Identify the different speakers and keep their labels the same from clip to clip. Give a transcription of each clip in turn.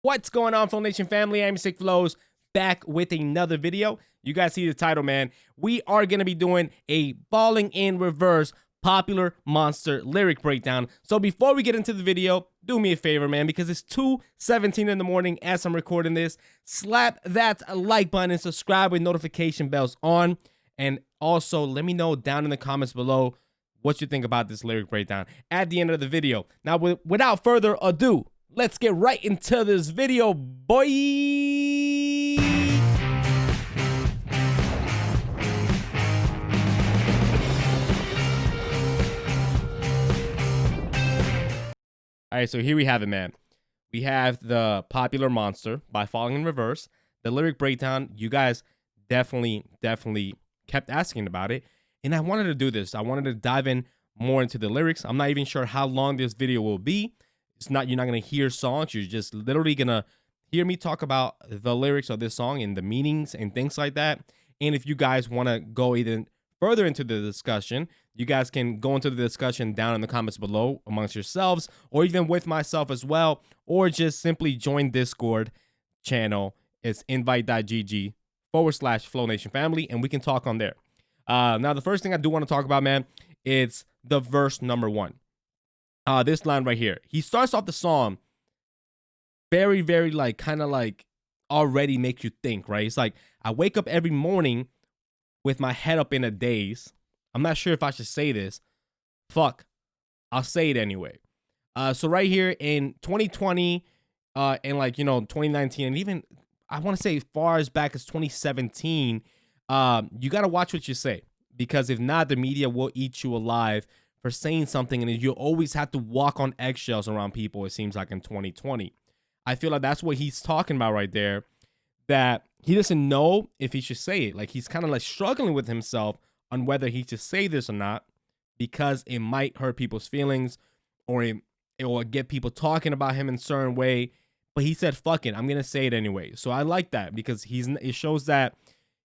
Speaker 1: What's going on, Flow Nation family? Iamsickflowz back with another video. You guys see the title, man. We are going to be doing a Falling in Reverse Popular Monster lyric breakdown. So before we get into the video, do me a favor, man, because it's 2:17 in the morning as I'm recording this. Slap that like button and subscribe with notification bells on. And also let me know down in the comments below what you think about this lyric breakdown at the end of the video. Now, without further ado, let's get right into this video, boy. All right, so here we have it, man. We have the Popular Monster by Falling in Reverse. The lyric breakdown, you guys definitely kept asking about it. And I wanted to do this. I wanted to dive in more into the lyrics. I'm not even sure how long this video will be. You're not gonna hear songs. You're just literally gonna hear me talk about the lyrics of this song and the meanings and things like that. And if you guys want to go even further into the discussion, you guys can go into the discussion down in the comments below amongst yourselves, or even with myself as well, or just simply join Discord channel. It's invite.gg/Flow Nation family, and we can talk on there. Now, the first thing I do want to talk about, man, it's the verse number 1. This line right here. He starts off the song very, like, kind of like already make you think, right? It's like, I wake up every morning with my head up in a daze. I'm not sure if I should say this. Fuck. I'll say it anyway. So right here in 2020, and like, 2019, and even I want to say as far as back as 2017, you got to watch what you say, because if not, the media will eat you alive for saying something, and you always have to walk on eggshells around people, it seems like, in 2020. I feel like that's what he's talking about right there, that he doesn't know if he should say it. Like, he's kind of like struggling with himself on whether he should say this or not, because it might hurt people's feelings, or it will get people talking about him in a certain way. But he said, fuck it, I'm going to say it anyway. So I like that, because it shows that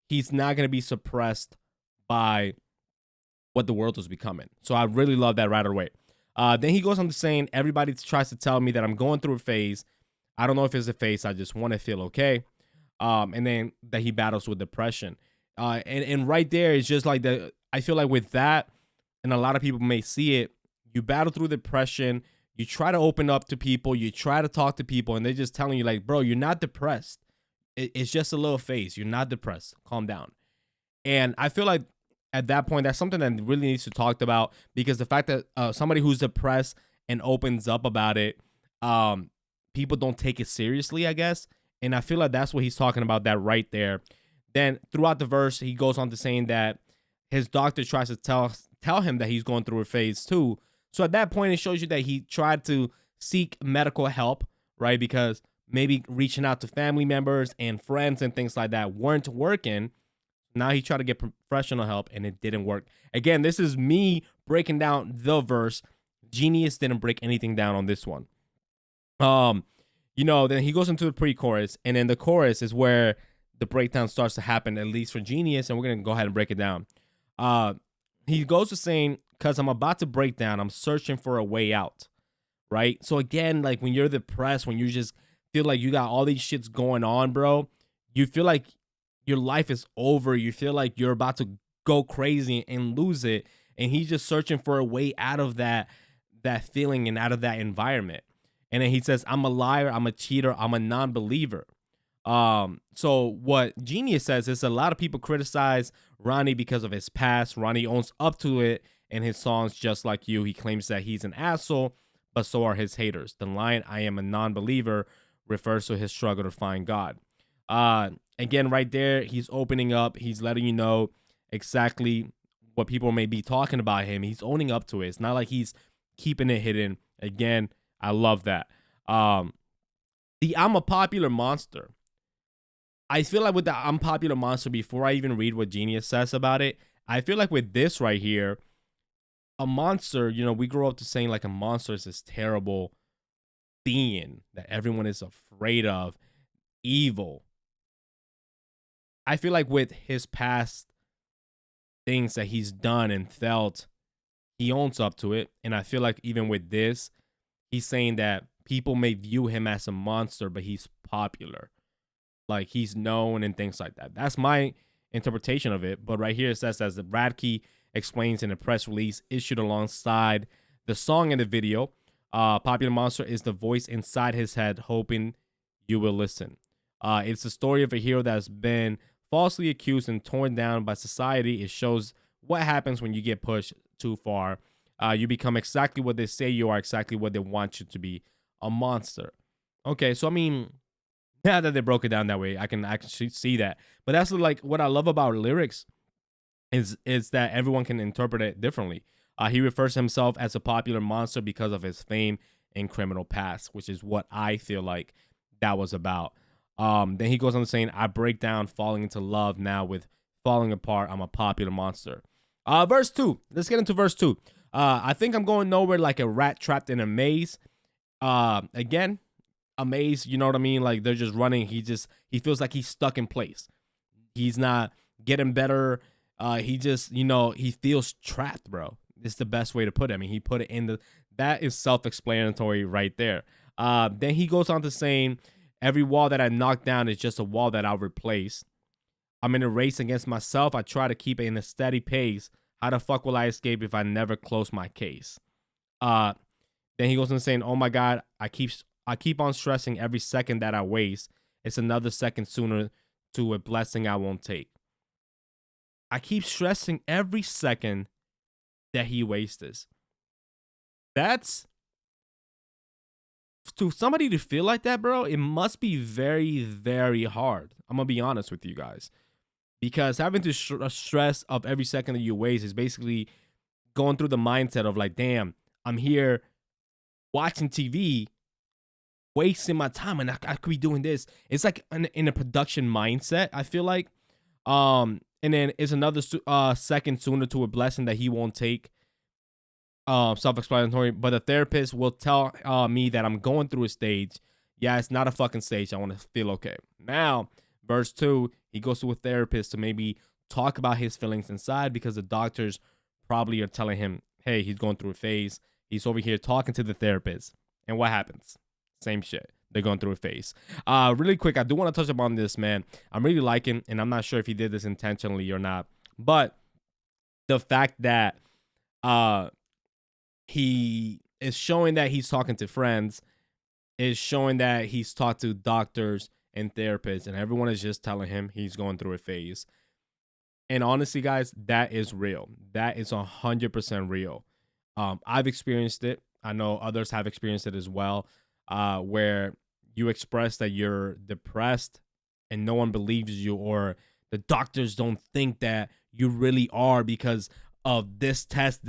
Speaker 1: he's not going to be suppressed by what the world was becoming. So I really love that right away. Then he goes on to saying, everybody tries to tell me that I'm going through a phase. I don't know if it's a phase. I just want to feel okay. And then that he battles with depression. And right there, it's just like I feel like with that, and a lot of people may see it, you battle through depression. You try to open up to people. You try to talk to people, and they're just telling you, like, bro, you're not depressed. It's just a little phase. You're not depressed. Calm down. And I feel like at that point, that's something that really needs to be talked about, because the fact that somebody who's depressed and opens up about it, people don't take it seriously, I guess. And I feel like that's what he's talking about, that right there. Then throughout the verse, he goes on to saying that his doctor tries to tell him that he's going through a phase too. So at that point, it shows you that he tried to seek medical help, right? Because maybe reaching out to family members and friends and things like that weren't working. Now he tried to get professional help, and it didn't work. Again, this is me breaking down the verse. Genius didn't break anything down on this one. Then he goes into the pre-chorus, and then the chorus is where the breakdown starts to happen, at least for Genius, and we're going to go ahead and break it down. He goes to saying, because I'm about to break down, I'm searching for a way out, right? So again, like, when you're depressed, when you just feel like you got all these shits going on, bro, you feel like your life is over. You feel like you're about to go crazy and lose it. And he's just searching for a way out of that feeling and out of that environment. And then he says, I'm a liar, I'm a cheater, I'm a non-believer. So what Genius says is, a lot of people criticize Ronnie because of his past. Ronnie owns up to it in his songs, Just Like You. He claims that he's an asshole, but so are his haters. The line, I am a non-believer, refers to his struggle to find God. Again, right there, he's opening up. He's letting you know exactly what people may be talking about him. He's owning up to it. It's not like he's keeping it hidden. Again, I love that. The I'm a popular monster. I feel like with the I'm popular monster, before I even read what Genius says about it, I feel like with this right here, a monster, we grow up to saying like a monster is this terrible being that everyone is afraid of, evil. I feel like with his past things that he's done and felt, he owns up to it. And I feel like even with this, he's saying that people may view him as a monster, but he's popular. Like, he's known and things like that. That's my interpretation of it. But right here it says, as the Radke explains in a press release issued alongside the song and the video, popular monster is the voice inside his head hoping you will listen. It's the story of a hero that has been falsely accused and torn down by society. It shows what happens when you get pushed too far. You become exactly what they say you are, exactly what they want you to be, a monster. Okay, so I mean, now that they broke it down that way, I can actually see that. But that's like what I love about lyrics is that everyone can interpret it differently. He refers to himself as a popular monster because of his fame and criminal past, which is what I feel like that was about. Then he goes on to saying, I break down falling into love now with falling apart. I'm a popular monster. Verse 2. Let's get into verse 2. I think I'm going nowhere like a rat trapped in a maze. Again, a maze, you know what I mean? Like, they're just running. He feels like he's stuck in place. He's not getting better. He just, he feels trapped, bro. It's the best way to put it. I mean, he put it in that is self-explanatory right there. Then he goes on to saying, every wall that I knock down is just a wall that I'll replace. I'm in a race against myself. I try to keep it in a steady pace. How the fuck will I escape if I never close my case? Then he goes on saying, oh my God, I keep on stressing every second that I waste. It's another second sooner to a blessing I won't take. I keep stressing every second that he wastes. That's, to somebody to feel like that, bro, it must be very, very hard. I'm going to be honest with you guys. Because having to stress of every second that you waste is basically going through the mindset of like, damn, I'm here watching TV, wasting my time, and I could be doing this. It's like in a production mindset, I feel like. And then it's another second sooner to a blessing that he won't take. Self-explanatory, but the therapist will tell me that I'm going through a stage. Yeah, it's not a fucking stage. I want to feel okay. Now, verse 2, he goes to a therapist to maybe talk about his feelings inside, because the doctors probably are telling him, hey, he's going through a phase. He's over here talking to the therapist. And what happens? Same shit. They're going through a phase. Really quick, I do want to touch upon this, man. I'm really liking, and I'm not sure if he did this intentionally or not, but the fact that he is showing that he's talking to friends, is showing that he's talked to doctors and therapists, and everyone is just telling him he's going through a phase. And honestly, guys, that is real. That is 100% real. I've experienced it. I know others have experienced it as well, where you express that you're depressed and no one believes you, or the doctors don't think that you really are because of this test,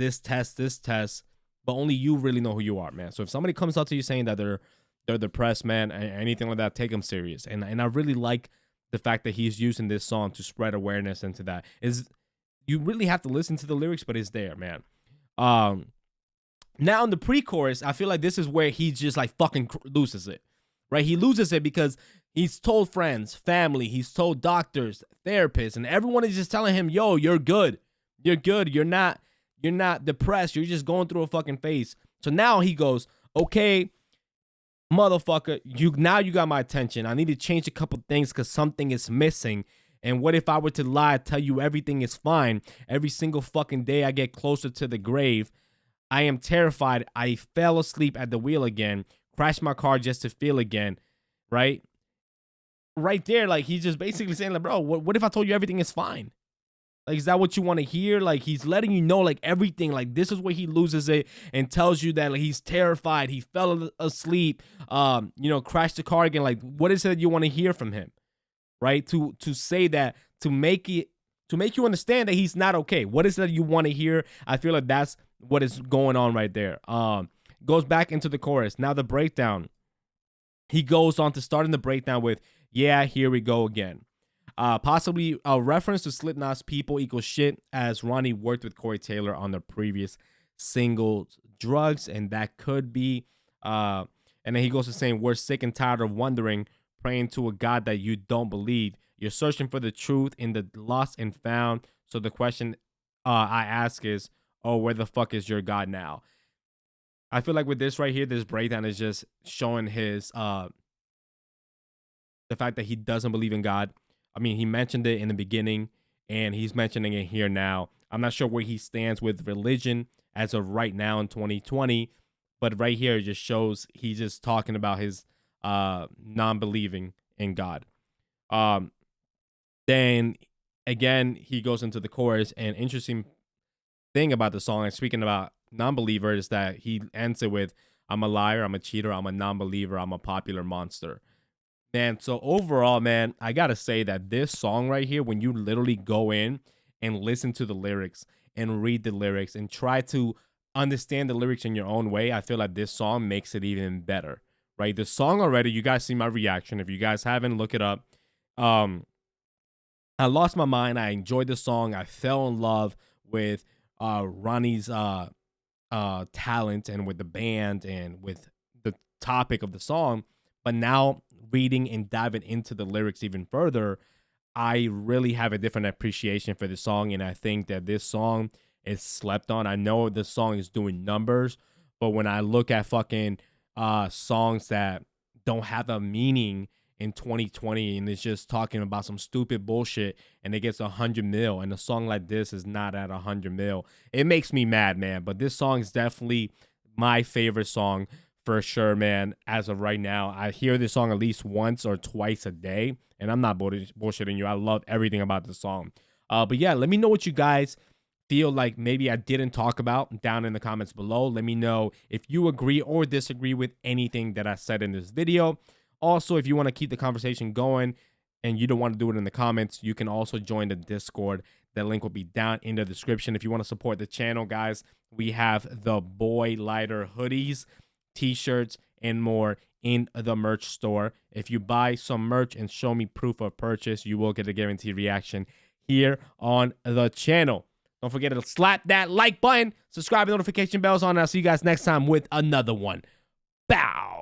Speaker 1: but only you really know who you are, man. So if somebody comes up to you saying that they're depressed, man, and anything like that, take them serious. And I really like the fact that he's using this song to spread awareness into that. Is you really have to listen to the lyrics, but it's there, man. Now in the pre-chorus, I feel like this is where he just like fucking loses it, right? He loses it because he's told friends, family, he's told doctors, therapists, and everyone is just telling him, yo, you're good. You're good. You're not depressed. You're just going through a fucking phase. So now he goes, okay, motherfucker, you got my attention. I need to change a couple things because something is missing. And what if I were to lie, tell you everything is fine? Every single fucking day I get closer to the grave. I am terrified. I fell asleep at the wheel again. Crashed my car just to feel again. Right? Right there, like, he's just basically saying, like, bro, what if I told you everything is fine? Like, is that what you want to hear? Like, he's letting you know, like, everything. Like, this is where he loses it and tells you that, like, he's terrified. He fell asleep, crashed the car again. Like, what is it you want to hear from him? Right? To say that, to make you understand that he's not okay. What is it you want to hear? I feel like that's what is going on right there. Goes back into the chorus. Now the breakdown. He goes on to starting the breakdown with, yeah, here we go again. Possibly a reference to Slipknot's People Equal Shit, as Ronnie worked with Corey Taylor on the previous single Drugs, and that could be. And then he goes to saying, we're sick and tired of wondering, praying to a God that you don't believe. You're searching for the truth in the lost and found. So the question I ask is, oh, where the fuck is your God now? I feel like with this right here, this breakdown is just showing his the fact that he doesn't believe in God. I mean, he mentioned it in the beginning and he's mentioning it here now. I'm not sure where he stands with religion as of right now in 2020, but right here it just shows he's just talking about his non-believing in God. Um, then again, he goes into the chorus, and interesting thing about the song, and speaking about non-believer, is that he ends it with, "I'm a liar, I'm a cheater, I'm a non-believer, I'm a popular monster." Man, so overall, man, I gotta say that this song right here, when you literally go in and listen to the lyrics and read the lyrics and try to understand the lyrics in your own way, I feel like this song makes it even better, right? The song already, you guys see my reaction. If you guys haven't, look it up. Um, I lost my mind. I enjoyed the song. I fell in love with Ronnie's talent and with the band and with the topic of the song. But now reading and diving into the lyrics even further, I really have a different appreciation for the song. And I think that this song is slept on. I know this song is doing numbers, but when I look at fucking songs that don't have a meaning in 2020 and it's just talking about some stupid bullshit and it gets 100 mil and a song like this is not at 100 mil, it makes me mad, man. But this song is definitely my favorite song for sure, man. As of right now, I hear this song at least once or twice a day, and I'm not bullshitting you. I love everything about the song. But yeah, let me know what you guys feel like maybe I didn't talk about down in the comments below. Let me know if you agree or disagree with anything that I said in this video. Also, if you want to keep the conversation going and you don't want to do it in the comments, you can also join the Discord. That link will be down in the description. If you want to support the channel, guys, we have the Boy Lighter hoodies, t-shirts, and more in the merch store. If you buy some merch and show me proof of purchase, you will get a guaranteed reaction here on the channel. Don't forget to slap that like button, subscribe, and notification bells on. I'll see you guys next time with another one. Bow.